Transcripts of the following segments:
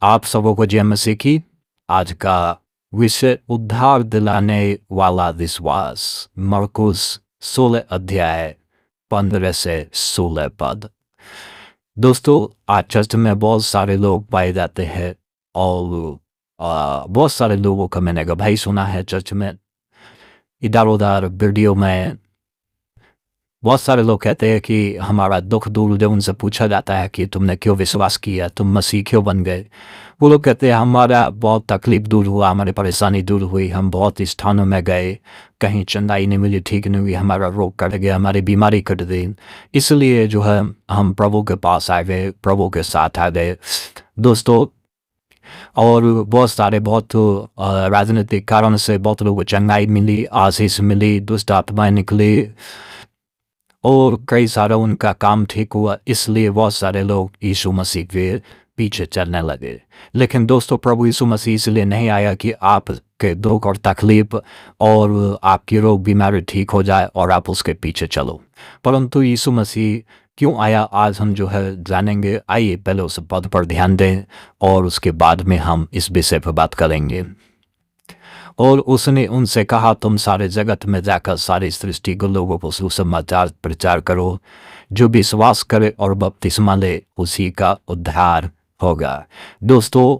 आप सबों को जय मसीह की। आज का विषय उद्धार दिलाने वाला विश्वास। मरकुस 16 अध्याय 15 से 16 पद। दोस्तों, आज चर्च में बहुत सारे लोग पाए जाते हैं और बहुत सारे लोगों का मैंने गवाही सुना है चर्च में, इधर उधर वीडियो में। बहुत सारे लोग कहते हैं कि हमारा दुख दूर, जब उनसे पूछा जाता है कि तुमने क्यों विश्वास किया, तुम मसीह क्यों बन गए, वो लोग कहते हैं हमारा बहुत तकलीफ दूर हुआ, हमारी परेशानी दूर हुई, हम बहुत स्थानों में गए, कहीं चंदाई नहीं मिली, ठीक नहीं हुई, हमारा रोग कट गया, हमारी बीमारी कट गई, इसलिए जो है हम प्रभु के पास आ गए, प्रभु के साथ आ गए। दोस्तों, और बहुत सारे राजनीतिक कारण से बहुत लोगों को चंगाई मिली, आशीष मिली, दुष्ट आत्माएं निकली और कई सारा उनका काम ठीक हुआ, इसलिए बहुत सारे लोग यीशु मसीह के पीछे चलने लगे। लेकिन दोस्तों, प्रभु यीशु मसीह इसलिए नहीं आया कि आपके दुख और तकलीफ और आपकी रोग बीमारी ठीक हो जाए और आप उसके पीछे चलो, परंतु यीशु मसीह क्यों आया, आज हम जो है जानेंगे। आइए पहले उस पद पर ध्यान दें और उसके बाद में हम इस विषय पर बात करेंगे। और उसने उनसे कहा, तुम सारे जगत में जाकर सारी सृष्टि को लोगों को सुसमाचार प्रचार करो, जो विश्वास करे और बपतिस्मा ले उसी का उद्धार होगा। दोस्तों,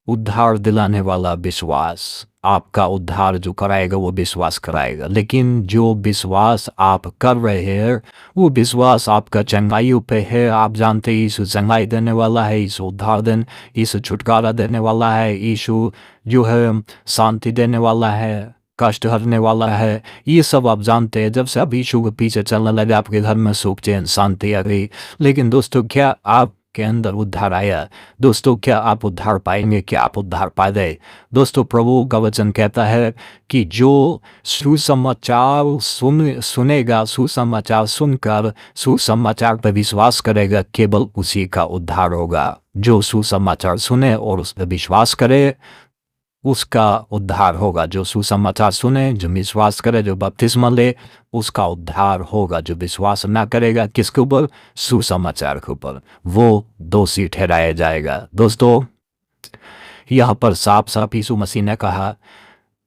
उद्धार दिलाने वाला विश्वास, आपका उद्धार जो कराएगा वो विश्वास कराएगा, लेकिन जो विश्वास आप कर रहे हैं वो विश्वास आपका चंगाइयों पे है। आप जानते हैं यीशु चंगाई देने वाला है, यीशु उद्धार देने, यीशु छुटकारा देने वाला है, यीशु जो है शांति देने वाला है, कष्ट हरने वाला है, ये सब आप जानते हैं। जब से आप यीशु के पीछे चलने लगे, आपके घर में सुख चैन शांति आ गई। लेकिन दोस्तों, क्या आप के अंदर उद्धार आया? दोस्तों, क्या आप उद्धार पाएंगे? क्या आप उद्धार पा गए? दोस्तों, प्रभु का वचन कहता है कि जो सुसमाचार सुनेगा, सुसमाचार सुनकर सुसमाचार पर विश्वास करेगा, केवल उसी का उद्धार होगा। जो सुसमाचार सुने और उस पर विश्वास करे, उसका उद्धार होगा। जो सुसमाचार सुने, जो विश्वास करे, जो बपतिस्मा ले, उसका उद्धार होगा। जो विश्वास ना करेगा, किसके ऊपर? सुसमाचार के ऊपर, वो दोषी ठहराया जाएगा। दोस्तों, यहाँ पर साफ साफ यीशु मसीह ने कहा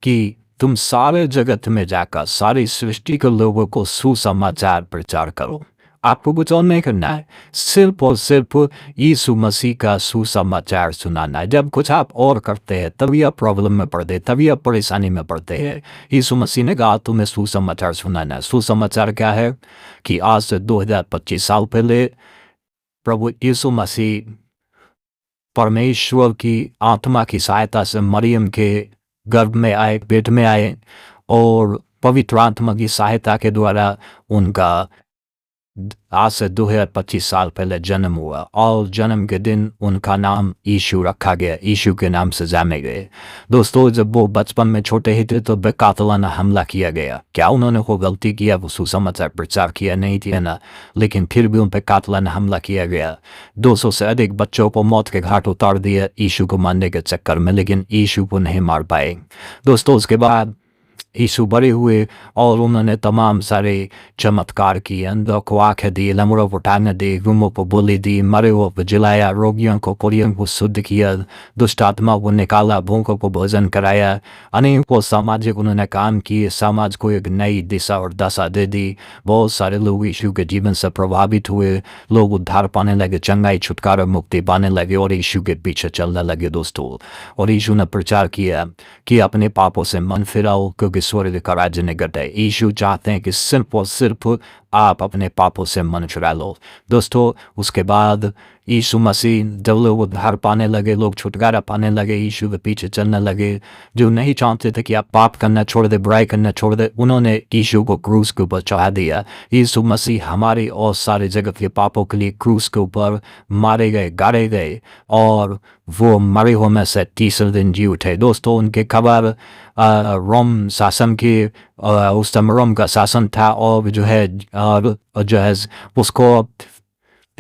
कि तुम सारे जगत में जाकर सारी सृष्टि के लोगों को सुसमाचार प्रचार करो। आपको कुछ और नहीं करना है, सिर्फ और सिर्फ यीशु मसीह का सुसमाचार सुनाना है। जब कुछ आप और करते हैं तभी आप प्रॉब्लम में पड़ते हैं, तभी आप परेशानी में पड़ते हैं। यीशु मसीह ने कहा तुम्हें सुसमाचार सुनाना है। सुसमाचार क्या है कि आज से 2025 साल पहले प्रभु यीशु मसीह परमेश्वर की आत्मा की सहायता से मरियम के गर्भ में आए, पेट में आए, और पवित्र आत्मा की सहायता के द्वारा उनका आज से 2025 साल पहले जन्म हुआ, और जन्म के दिन उनका नाम यीशु रखा गया, यीशु के नाम से जाने गए। दोस्तों, जब वो बचपन में छोटे ही थे तो बेकातलाना हमला किया गया। क्या उन्होंने कोई गलती किया? वो सुसमाचार प्रचार किया नहीं थी ना, लेकिन फिर भी उन पर कातलाना हमला किया गया। 200 से अधिक बच्चों को मौत के घाट उतार दिया यीशु को मारने के चक्कर में, लेकिन यीशु को नहीं मार पाए। दोस्तों, उसके बाद यीशु बड़े हुए और उन्होंने तमाम सारे चमत्कार किए, अंधों को आंखें दी, लंगड़ों को टांगें दी, गुमों को बोली दी, मरे हुओं को जिलाया, रोगियों को कुरियों को शुद्ध किया, दुष्ट आत्माओं को निकाला, भूखों को भोजन कराया, अनेकों सामाजिक उन्होंने काम किए, समाज को एक नई दिशा और दशा दे दी। बहुत सारे लोग यीशु के जीवन से प्रभावित हुए, लोग उद्धार पाने लगे, चंगाई छुटकारा मुक्ति पाने लगे और यीशु के पीछे चलने लगे। दोस्तों, और यीशु ने प्रचार किया कि अपने पापों से मन फिराओ, क्योंकि स्वर्ग का राज्य निकट है। यीशु चाहते हैं कि सिर्फ और सिर्फ आप अपने पापों से मन फिरा लो। दोस्तों, उसके बाद यीशु मसीह जब लोग उद्धार पाने लगे, लोग छुटकारा पाने लगे, यीशु के पीछे चलने लगे, जो नहीं चाहते थे कि आप पाप करना छोड़ दे, बुराई करना छोड़ दे, उन्होंने यीशु को क्रूस के ऊपर चढ़ा दिया। यीशु मसीह हमारे और सारे जगत के पापों के लिए क्रूस के ऊपर मारे गए, गाड़े गए, और वो मरे हुए में से तीसरे दिन जी उठे। दोस्तों, उनके खबर रोम शासन की, उस समय रोम का शासन था, और जो है उसको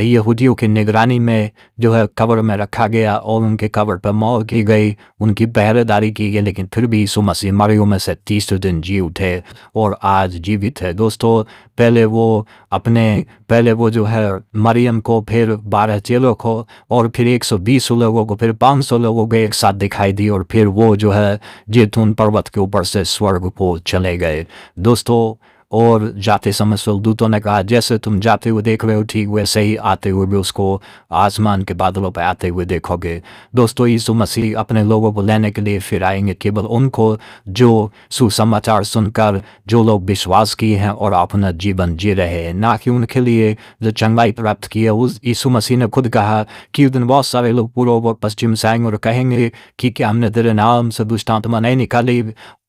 यहूदियों की निगरानी में जो है कब्र में रखा गया और उनके कब्र पर मोहर की गई, उनकी पहरेदारी की गई, लेकिन फिर भी यीशु मसीह मरियों में से तीसरे दिन जी उठे और आज जीवित है। दोस्तों पहले वो जो है मरियम को, फिर 12 चेलों को और फिर 120 लोगों को, फिर 500 लोगों को एक साथ दिखाई दी और फिर वो जो है जैतून पर्वत के ऊपर से स्वर्ग को चले गए। दोस्तों और जाते समय स्वर्गदूतों ने कहा जैसे तुम जाते हुए देख रहे हो ठीक वैसे ही आते हुए भी उसको आसमान के बादलों पर आते हुए देखोगे। दोस्तों यीशु मसीह अपने लोगों को लेने के लिए फिर आएंगे, केवल उनको जो सुसमाचार सुनकर जो लोग विश्वास किए हैं और अपना जीवन जी रहे हैं, ना कि उनके लिए जो चंगाई प्राप्त की है। उस यीशु मसीह ने खुद कहा कि उस दिन बहुत सारे लोग पूर्व और पश्चिम से आएंगे और कहेंगे कि क्या हमने तेरे नाम से दुष्ट आत्मा नहीं निकाली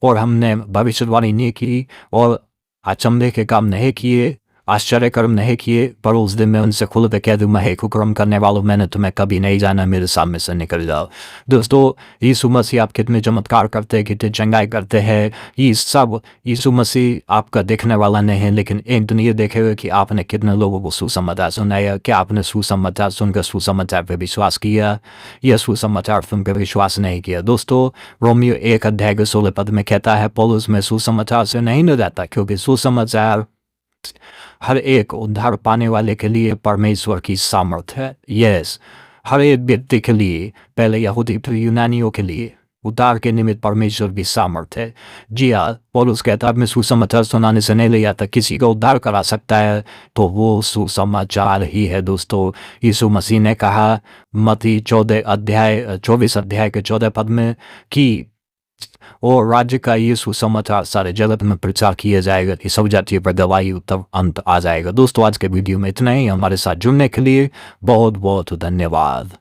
और हमने भविष्यवाणी नहीं की और अचंभे के काम नहीं किए, आश्चर्य कर्म नहीं किए। पर उस दिन मैं उनसे खुल के कह दूंगा, हे कुकर्म करने वालों, मैंने तुम्हें कभी नहीं जाना, मेरे सामने से निकल जाओ। दोस्तों यीशु मसीह आप कितने चमत्कार करते हैं, कितने चंगाई करते हैं, ये सब यीशु मसीह आपका देखने वाला नहीं है, लेकिन एक दिन ये देखे हुए कि आपने कितने लोगों को सुसमाचार सुनाया। क्या आपने सुसमाचार सुनकर सुसमाचार पर विश्वास किया या सुसमाचार सुनकर विश्वास नहीं किया? दोस्तों रोमियो 1:16 में कहता है पौलुस, मैं सुसमाचार से नहीं न जाता, क्योंकि सुसमाचार हर एक उद्धार पाने वाले के लिए परमेश्वर की सामर्थ्य है। यस, हर एक व्यक्ति के लिए, पहले यहूदी फिर यूनानियों के लिए उद्धार के निमित्त परमेश्वर की सामर्थ्य है। जी हाँ, पौलुस कहता है मैं सुसमाचार सुनाने से नहीं ले जाता, किसी का उद्धार करा सकता है तो वो सुसमाचार ही है। दोस्तों यीशु मसीह ने कहा मत्ती 24 अध्याय के 14 पद में कि और राज्य का ये सुसमाचार सारे जगत में प्रचार किया जाएगा कि सब जातियों पर गवाही तब अंत आ जाएगा। दोस्तों आज के वीडियो में इतना ही। हमारे साथ जुड़ने के लिए बहुत बहुत धन्यवाद।